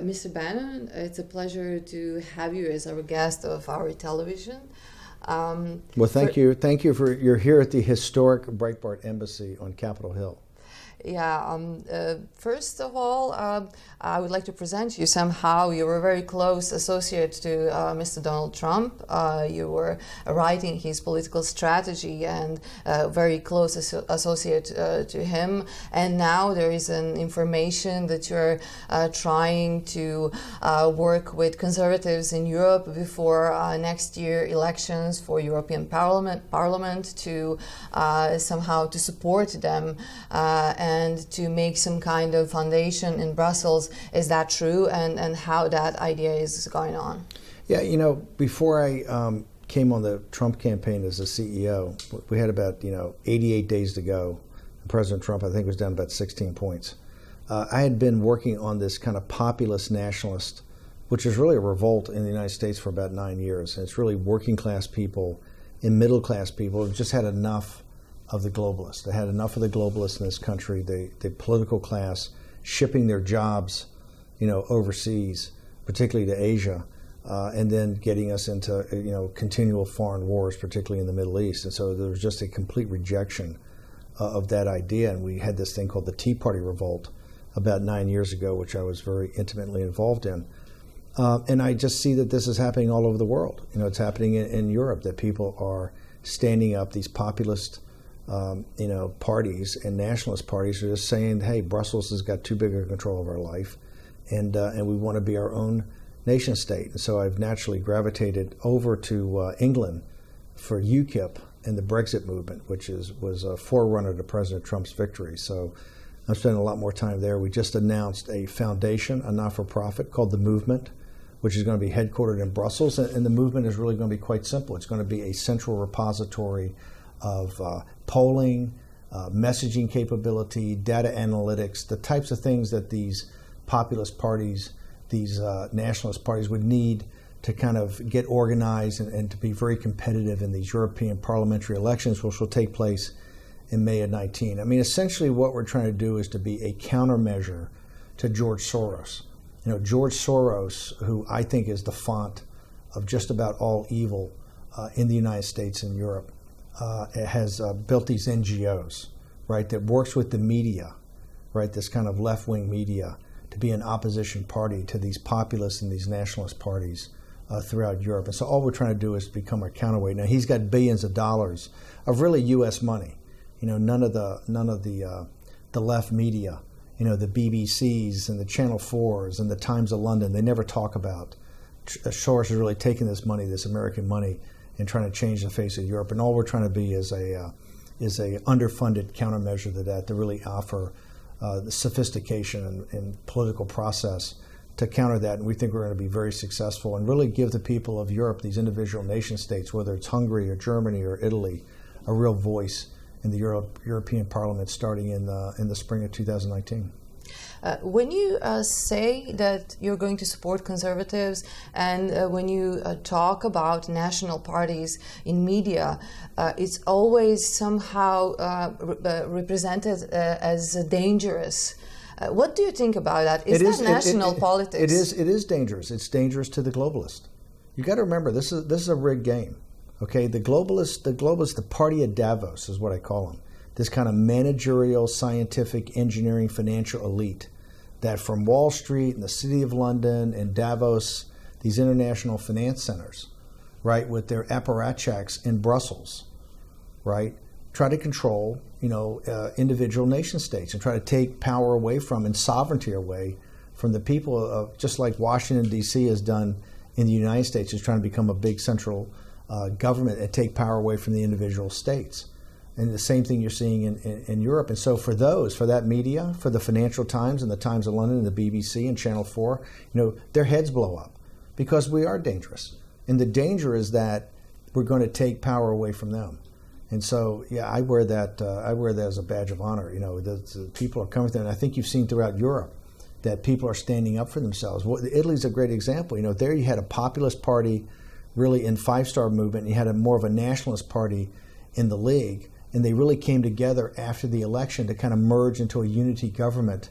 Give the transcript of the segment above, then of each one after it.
Mr. Benonom, it's a pleasure to have you as our guest of our television. Well, thank you. Thank you for you're here at the historic Breitbart Embassy on Capitol Hill. Yeah, first of all, I would like to present you somehow. You were a very close associate to Mr. Donald Trump. You were writing his political strategy and very close associate to him. And now there is an information that you're trying to work with conservatives in Europe before next year elections for European Parliament to somehow to support them and to make some kind of foundation in Brussels. Is that true? And how that idea is going on? Yeah, you know, before I came on the Trump campaign as a CEO, we had about 88 days to go. President Trump, I think, was down about 16 points. I had been working on this kind of populist nationalist, which is really a revolt in the United States for about 9 years. And it's really working class people and middle class people who just had enough of the globalists. They had enough of the globalists in this country, the political class, shipping their jobs, overseas, particularly to Asia, and then getting us into, continual foreign wars, particularly in the Middle East. And so there was just a complete rejection of that idea. And we had this thing called the Tea Party Revolt about 9 years ago, which I was very intimately involved in. And I just see that this is happening all over the world. It's happening in Europe, that people are standing up, these populist parties and nationalist parties are just saying, hey, Brussels has got too big a control of our life, and we want to be our own nation state. And so I've naturally gravitated over to England for UKIP and the Brexit movement, which was a forerunner to President Trump's victory. So I'm spending a lot more time there. We just announced a foundation, a not-for-profit called The Movement, which is going to be headquartered in Brussels. And the movement is really going to be quite simple. It's going to be a central repository of polling, messaging capability, data analytics, the types of things that these populist parties, these nationalist parties would need to kind of get organized and to be very competitive in these European parliamentary elections, which will take place in May of 19. I mean, essentially what we're trying to do is to be a countermeasure to George Soros. George Soros, who I think is the font of just about all evil in the United States and Europe, has built these NGOs, right, that works with the media, right, this kind of left-wing media, to be an opposition party to these populist and these nationalist parties throughout Europe. And so all we're trying to do is become a counterweight. Now, he's got billions of dollars of really U.S. money. None of the left media, the BBCs and the Channel 4s and the Times of London, they never talk about Soros is really taking this money, this American money, and trying to change the face of Europe. And all we're trying to be is a underfunded countermeasure to that, to really offer the sophistication and political process to counter that. And we think we're going to be very successful and really give the people of Europe, these individual nation states, whether it's Hungary or Germany or Italy, a real voice in the European Parliament starting in the spring of 2019. When you say that you're going to support conservatives, and when you talk about national parties in media, it's always somehow represented as dangerous. What do you think about that? Is that national politics? It is dangerous. It's dangerous to the globalist. You got to remember, this is a rigged game. Okay, the globalists, the party of Davos is what I call them. This kind of managerial, scientific, engineering, financial elite that from Wall Street and the City of London and Davos, these international finance centers, right, with their apparatchiks in Brussels, right, try to control, individual nation states and try to take power away from and sovereignty away from the people of, just like Washington, D.C. has done in the United States, is trying to become a big central government and take power away from the individual states. And the same thing you're seeing in Europe. And so for that media, for the Financial Times and the Times of London and the BBC and Channel 4, their heads blow up because we are dangerous. And the danger is that we're going to take power away from them. And so, yeah, I wear that as a badge of honor. The people are coming through, and I think you've seen throughout Europe that people are standing up for themselves. Well, Italy's a great example. There you had a populist party really in five-star movement, and you had more of a nationalist party in the League. And they really came together after the election to kind of merge into a unity government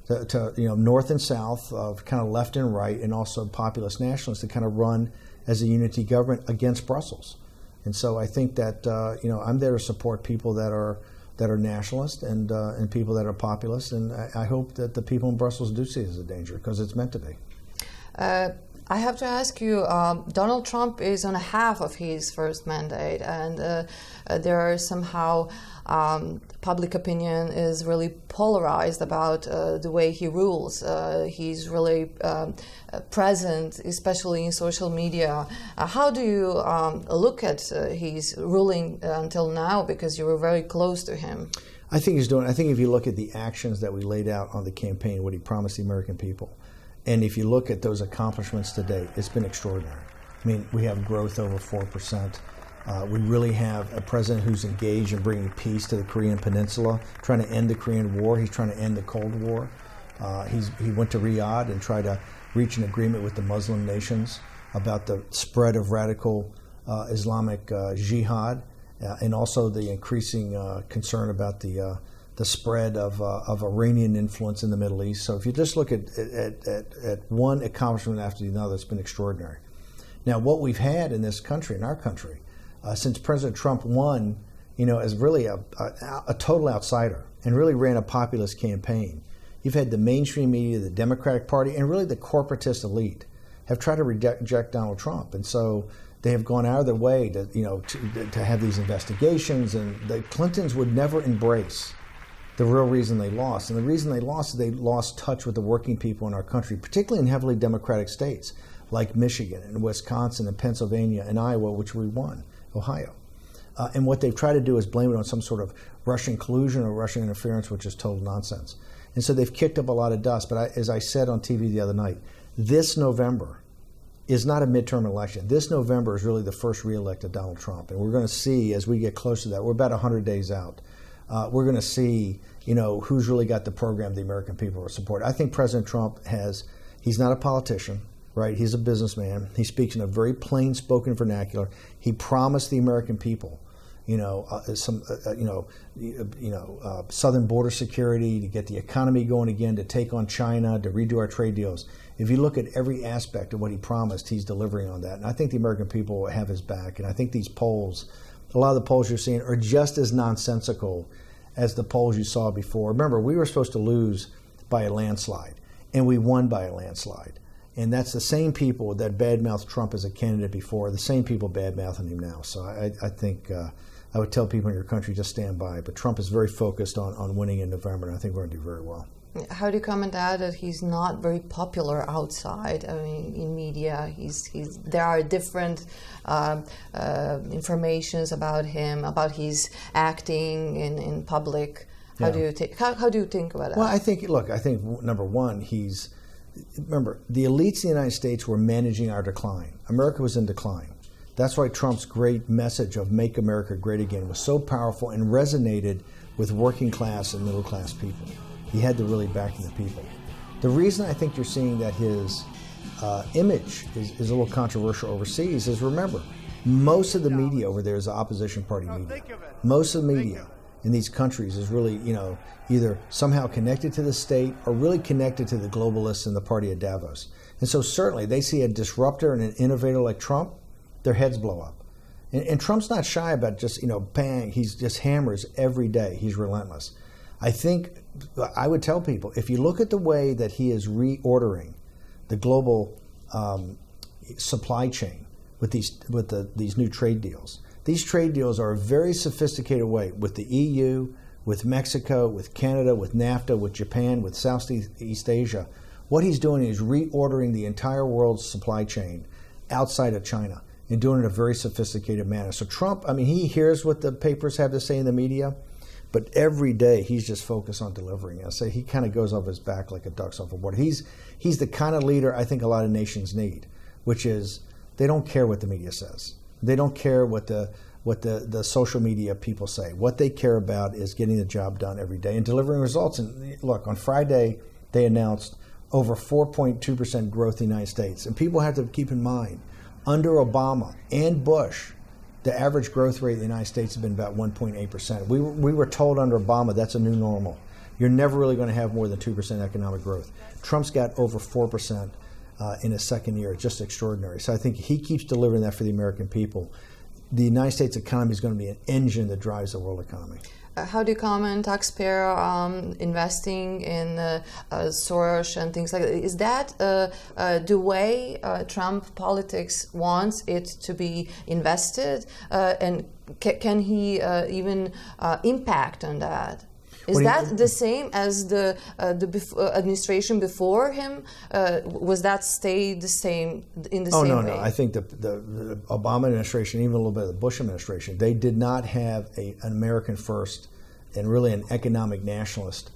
to north and south, of kind of left and right, and also populist nationalists to kind of run as a unity government against Brussels. And so I think that I'm there to support people that are nationalist and people that are populist, and I hope that the people in Brussels do see it as a danger, because it's meant to be. I have to ask you, Donald Trump is on half of his first mandate, and there are somehow public opinion is really polarized about the way he rules. He's really present, especially in social media. How do you look at his ruling until now, because you were very close to him? I think if you look at the actions that we laid out on the campaign, what he promised the American people, and if you look at those accomplishments to date, it's been extraordinary. I mean, we have growth over 4%. We really have a president who's engaged in bringing peace to the Korean Peninsula, trying to end the Korean War. He's trying to end the Cold War. He went to Riyadh and tried to reach an agreement with the Muslim nations about the spread of radical Islamic jihad, and also the increasing concern about the spread of Iranian influence in the Middle East. So if you just look at one accomplishment after another, it's been extraordinary. Now, what we've had in this country, in our country, since President Trump won, as really a total outsider and really ran a populist campaign, you've had the mainstream media, the Democratic Party, and really the corporatist elite have tried to reject Donald Trump. And so they have gone out of their way to have these investigations, and the Clintons would never embrace the real reason they lost. And the reason they lost is they lost touch with the working people in our country, particularly in heavily Democratic states like Michigan and Wisconsin and Pennsylvania and Iowa, which we won, Ohio. And what they've tried to do is blame it on some sort of Russian collusion or Russian interference, which is total nonsense. And so they've kicked up a lot of dust. But as I said on TV the other night, this November is not a midterm election. This November is really the first re-elected Donald Trump. And we're going to see, as we get closer to that, we're about 100 days out, we're going to see, who's really got the program the American people will support. I think President Trump he's not a politician, right? He's a businessman. He speaks in a very plain-spoken vernacular. He promised the American people, southern border security, to get the economy going again, to take on China, to redo our trade deals. If you look at every aspect of what he promised, he's delivering on that. And I think the American people have his back. And I think these polls, a lot of the polls you're seeing, are just as nonsensical as the polls you saw before. Remember, we were supposed to lose by a landslide, and we won by a landslide. And that's the same people that badmouthed Trump as a candidate before, the same people badmouthing him now. So I think I would tell people in your country, just stand by. But Trump is very focused on winning in November, and I think we're going to do very well. How do you comment that he's not very popular outside? I mean, in media, there are different informations about him, about his acting in public. How do you think about that? Well, I think number one, remember, the elites in the United States were managing our decline. America was in decline. That's why Trump's great message of "Make America Great Again" was so powerful and resonated with working class and middle class people. He had to really back the people. The reason I think you're seeing that his image is a little controversial overseas is, remember, most of the media over there is opposition party media. Most of the media in these countries is really, either somehow connected to the state or really connected to the globalists in the party of Davos. And so certainly they see a disruptor and an innovator like Trump, their heads blow up. And Trump's not shy about just, bang, he just hammers every day. He's relentless. I think I would tell people, if you look at the way that he is reordering the global supply chain with these new trade deals, these trade deals are a very sophisticated way with the EU, with Mexico, with Canada, with NAFTA, with Japan, with Southeast Asia. What he's doing is reordering the entire world's supply chain outside of China and doing it in a very sophisticated manner. So Trump, he hears what the papers have to say in the media, but every day he's just focused on delivering. I say he kind of goes off his back like a duck's off a board. He's the kind of leader I think a lot of nations need, which is they don't care what the media says. They don't care what the social media people say. What they care about is getting the job done every day and delivering results. And look, on Friday they announced over 4.2% growth in the United States. And people have to keep in mind, under Obama and Bush, the average growth rate in the United States has been about 1.8%. We were told under Obama that's a new normal. you're never really going to have more than 2% economic growth. Trump's got over 4% in his second year. It's just extraordinary. So I think he keeps delivering that for the American people. The United States economy is going to be an engine that drives the world economy. How do you comment taxpayer investing in Soros and things like that? Is that the way Trump politics wants it to be invested? And can he even impact on that? Is that the same as the administration before him? Was that stayed the same in the same way? No. I think the Obama administration, even a little bit of the Bush administration, they did not have an American first and really an economic nationalist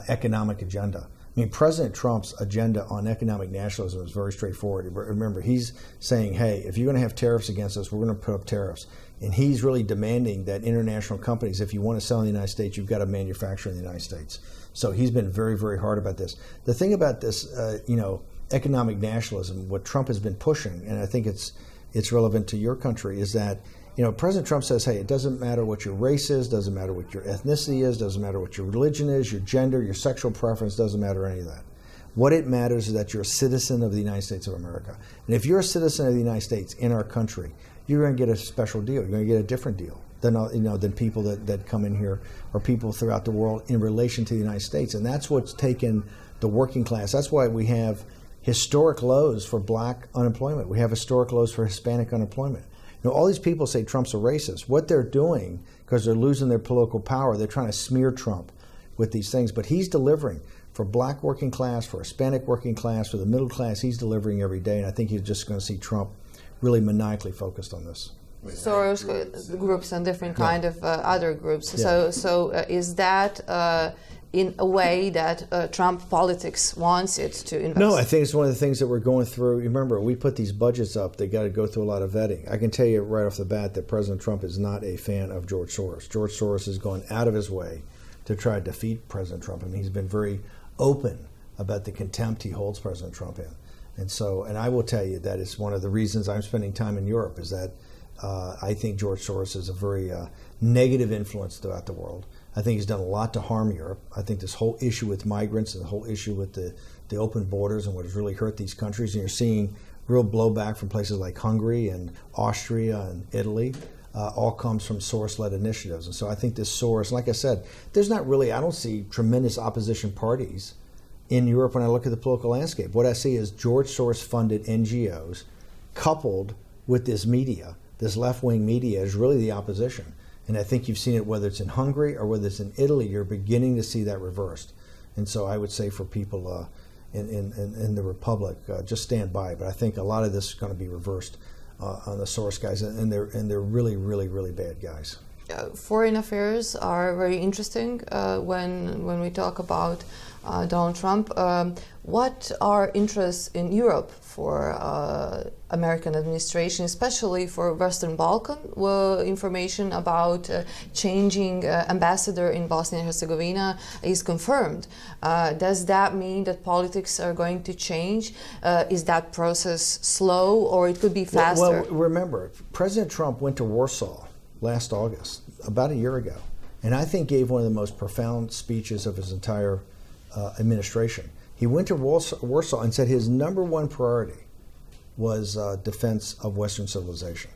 economic agenda. I mean, President Trump's agenda on economic nationalism is very straightforward. Remember, he's saying, hey, if you're going to have tariffs against us, we're going to put up tariffs. And he's really demanding that international companies, if you want to sell in the United States, you've got to manufacture in the United States. So he's been very, very hard about this. The thing about this, economic nationalism, what Trump has been pushing, and I think it's relevant to your country, is that, President Trump says, hey, it doesn't matter what your race is, doesn't matter what your ethnicity is, doesn't matter what your religion is, your gender, your sexual preference, doesn't matter any of that. What it matters is that you're a citizen of the United States of America. And if you're a citizen of the United States in our country, you're going to get a special deal. You're going to get a different deal than people that come in here or people throughout the world in relation to the United States. And that's what's taken the working class. That's why we have historic lows for black unemployment. We have historic lows for Hispanic unemployment. All these people say Trump's a racist. What they're doing, because they're losing their political power, they're trying to smear Trump with these things. But he's delivering for black working class, for Hispanic working class, for the middle class. He's delivering every day. And I think you're just going to see Trump really maniacally focused on this. Soros groups and different kind of other groups. Yeah. So is that in a way that Trump politics wants it to invest? No, I think it's one of the things that we're going through. Remember, we put these budgets up. They got to go through a lot of vetting. I can tell you right off the bat that President Trump is not a fan of George Soros. George Soros has gone out of his way to try to defeat President Trump. I mean, he's been very open about the contempt he holds President Trump in. And I will tell you that it's one of the reasons I'm spending time in Europe is that I think George Soros is a very negative influence throughout the world. I think he's done a lot to harm Europe. I think this whole issue with migrants and the whole issue with the open borders and what has really hurt these countries, and you're seeing real blowback from places like Hungary and Austria and Italy, all comes from Soros-led initiatives. And so I think this Soros, like I said, I don't see tremendous opposition parties in Europe when I look at the political landscape. What I see is George Soros-funded NGOs coupled with this media, this left-wing media, is really the opposition. And I think you've seen it whether it's in Hungary or whether it's in Italy, you're beginning to see that reversed. And so I would say for people in the Republic, just stand by. But I think a lot of this is going to be reversed on the Soros guys, and they're really, really, really bad guys. Foreign affairs are very interesting when we talk about Donald Trump. What are interests in Europe for American administration, especially for Western Balkan? Information about changing ambassador in Bosnia and Herzegovina is confirmed. Does that mean that politics are going to change? Is that process slow, or it could be faster? Well, remember, President Trump went to Warsaw last August, about a year ago, and I think gave one of the most profound speeches of his entire administration. He went to Warsaw and said his number one priority was defense of Western civilization,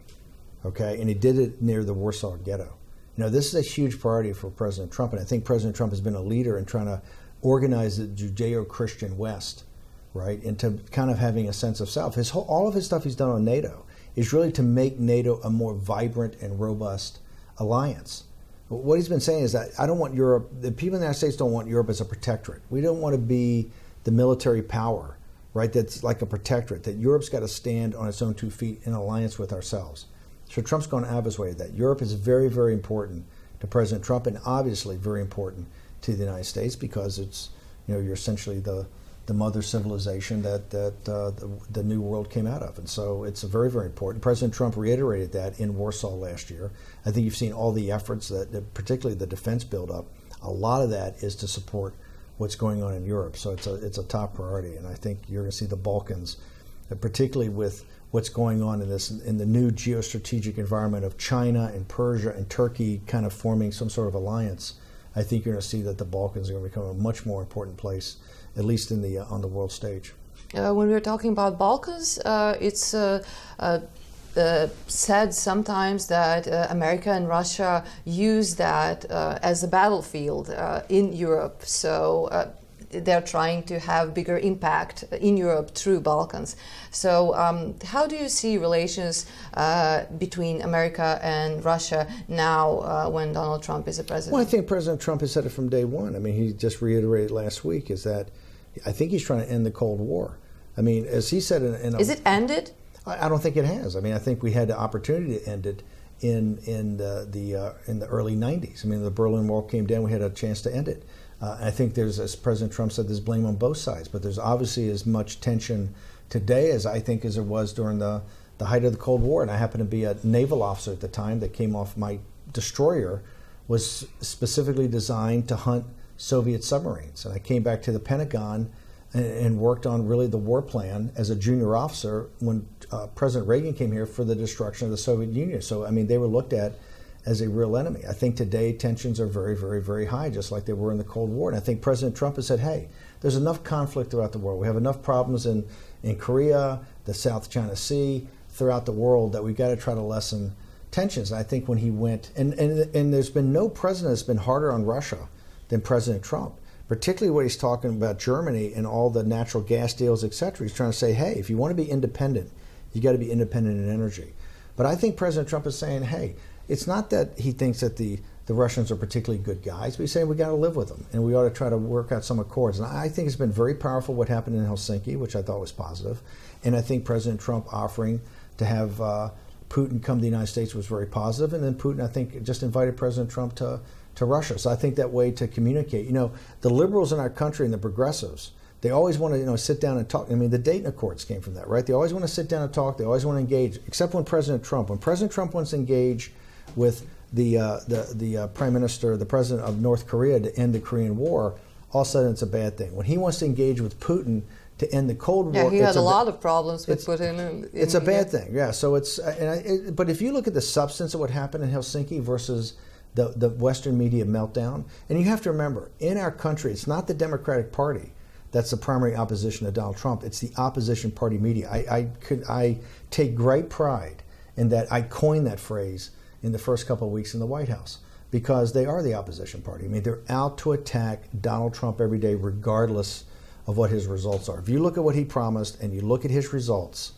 okay? And he did it near the Warsaw Ghetto. This is a huge priority for President Trump, and I think President Trump has been a leader in trying to organize the Judeo-Christian West, right, into kind of having a sense of self. All of his stuff he's done on NATO is really to make NATO a more vibrant and robust alliance. What he's been saying is that I don't want Europe, the people in the United States don't want Europe as a protectorate. We don't want to be the military power, right, that's like a protectorate, that Europe's got to stand on its own 2 feet in alliance with ourselves. So Trump's gone out of his way with that. Europe is very, very important to President Trump, and obviously very important to the United States, because it's, you're essentially the mother civilization that the new world came out of. And so it's very, very important. President Trump reiterated that in Warsaw last year. I think you've seen all the efforts, that particularly the defense buildup, a lot of that is to support what's going on in Europe. So it's a top priority. And I think you're going to see the Balkans, particularly with what's going on in the new geostrategic environment of China and Persia and Turkey kind of forming some sort of alliance I think you're going to see that the Balkans are going to become a much more important place, at least in the on the world stage. When we're talking about Balkans, it's said sometimes that America and Russia use that as a battlefield in Europe. So they're trying to have bigger impact in Europe through Balkans. So how do you see relations between America and Russia now when Donald Trump is a president? Well, I think President Trump has said it from day one. I mean, he just reiterated last week is that I think he's trying to end the Cold War. I mean, as he said Is it ended? I don't think it has. I mean, I think we had the opportunity to end it in the early 90s. I mean, the Berlin Wall came down, we had a chance to end it. I think there's, as President Trump said, there's blame on both sides, but there's obviously as much tension today as I think as there was during the height of the Cold War. And I happened to be a naval officer at the time that came off my destroyer, was specifically designed to hunt Soviet submarines. And I came back to the Pentagon and worked on really the war plan as a junior officer when President Reagan came here for the destruction of the Soviet Union. So, I mean, they were looked at as a real enemy. I think today tensions are very, very, very high, just like they were in the Cold War. And I think President Trump has said, hey, there's enough conflict throughout the world. We have enough problems in Korea, the South China Sea, throughout the world that we've got to try to lessen tensions. And I think when he went, and there's been no president that's been harder on Russia than President Trump, particularly what he's talking about Germany and all the natural gas deals, et cetera. He's trying to say, hey, if you want to be independent, you got to be independent in energy. But I think President Trump is saying, hey, it's not that he thinks that the Russians are particularly good guys, but he's saying we got to live with them and we ought to try to work out some accords. And I think it's been very powerful what happened in Helsinki, which I thought was positive. And I think President Trump offering to have Putin come to the United States was very positive. And then Putin, I think, just invited President Trump to Russia. So I think that way to communicate. You know, the liberals in our country and the progressives, they always want to, sit down and talk. I mean, the Dayton Accords came from that, right? They always want to sit down and talk. They always want to engage, except when President Trump wants to engage with the Prime Minister, the President of North Korea to end the Korean War, all of a sudden it's a bad thing. When he wants to engage with Putin to end the Cold War, yeah, he had a lot of problems with Putin. It's a bad thing, yeah. So it's, but if you look at the substance of what happened in Helsinki versus the Western media meltdown, and you have to remember, in our country, it's not the Democratic Party that's the primary opposition to Donald Trump. It's the opposition party media. I take great pride in that. I coined that phrase in the first couple of weeks in the White House because they are the opposition party. I mean, they're out to attack Donald Trump every day, regardless of what his results are. If you look at what he promised and you look at his results,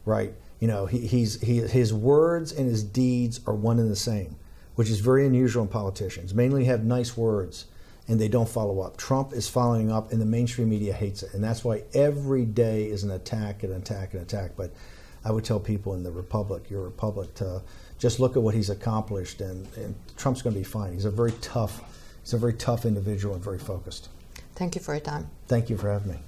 right? His words and his deeds are one and the same, which is very unusual in politicians. Mainly have nice words and they don't follow up. Trump is following up and the mainstream media hates it. And that's why every day is an attack and attack and attack. But I would tell people in the Republic, your Republic, to just look at what he's accomplished and Trump's going to be fine. He's a very tough individual and very focused. Thank you for your time. Thank you for having me.